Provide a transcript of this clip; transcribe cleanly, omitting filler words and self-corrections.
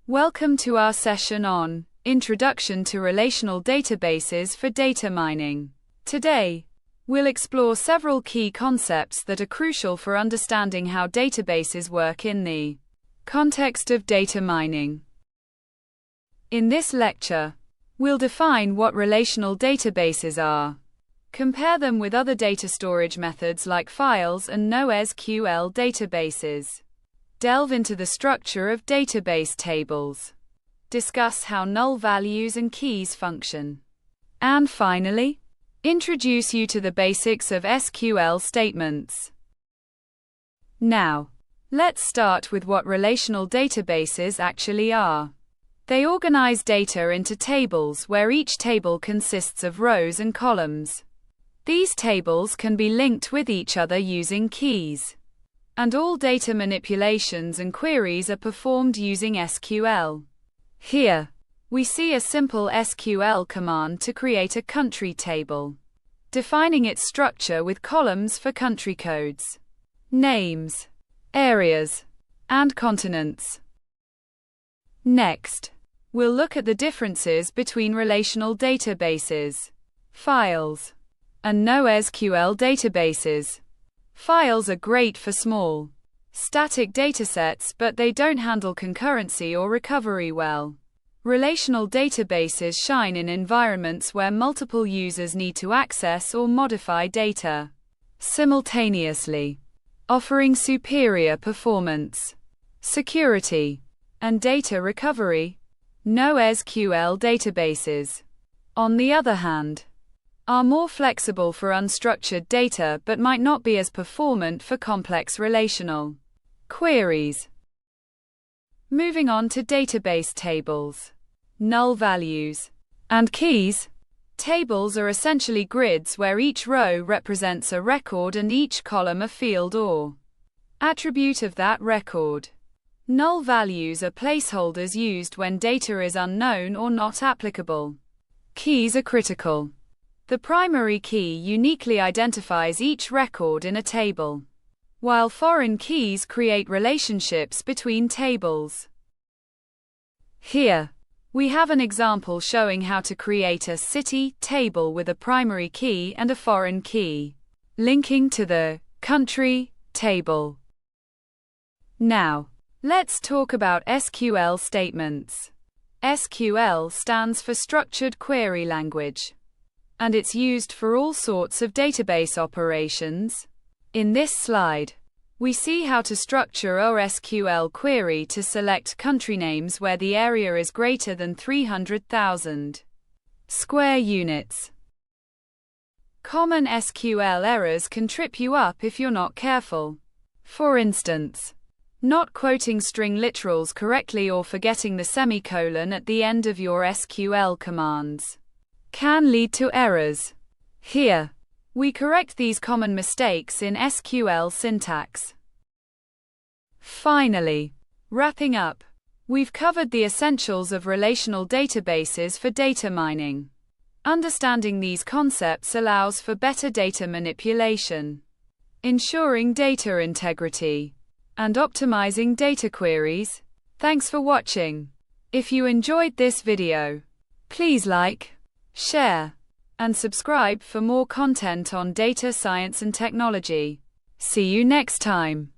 Welcome to our session on Introduction to Relational Databases for Data Mining. Today, we'll explore several key concepts that are crucial for understanding how databases work in the context of data mining. In this lecture, we'll define what relational databases are, compare them with other data storage methods like files and NoSQL databases, delve into the structure of database tables, discuss how null values and keys function, and finally, introduce you to the basics of SQL statements. Now, let's start with what relational databases actually are. They organize data into tables where each table consists of rows and columns. These tables can be linked with each other using keys, and all data manipulations and queries are performed using SQL. Here, we see a simple SQL command to create a country table, defining its structure with columns for country codes, names, areas, and continents. Next, we'll look at the differences between relational databases, files, and NoSQL databases. Files are great for small, static datasets, but they don't handle concurrency or recovery well. Relational databases shine in environments where multiple users need to access or modify data simultaneously, offering superior performance, security, and data recovery. NoSQL databases, on the other hand, are more flexible for unstructured data but might not be as performant for complex relational queries. Moving on to database tables, null values, and keys. Tables are essentially grids where each row represents a record and each column a field or attribute of that record. Null values are placeholders used when data is unknown or not applicable. Keys are critical. The primary key uniquely identifies each record in a table, while foreign keys create relationships between tables. Here, we have an example showing how to create a city table with a primary key and a foreign key, linking to the country table. Now, let's talk about SQL statements. SQL stands for Structured Query Language, and it's used for all sorts of database operations. In this slide, we see how to structure our SQL query to select country names where the area is greater than 300,000 square units. Common SQL errors can trip you up if you're not careful. For instance, not quoting string literals correctly or forgetting the semicolon at the end of your SQL commands can lead to errors. Here, we correct these common mistakes in SQL syntax. Finally, wrapping up, we've covered the essentials of relational databases for data mining. Understanding these concepts allows for better data manipulation, ensuring data integrity, and optimizing data queries. Thanks for watching. If you enjoyed this video, please like, share, and subscribe for more content on data science and technology. See you next time.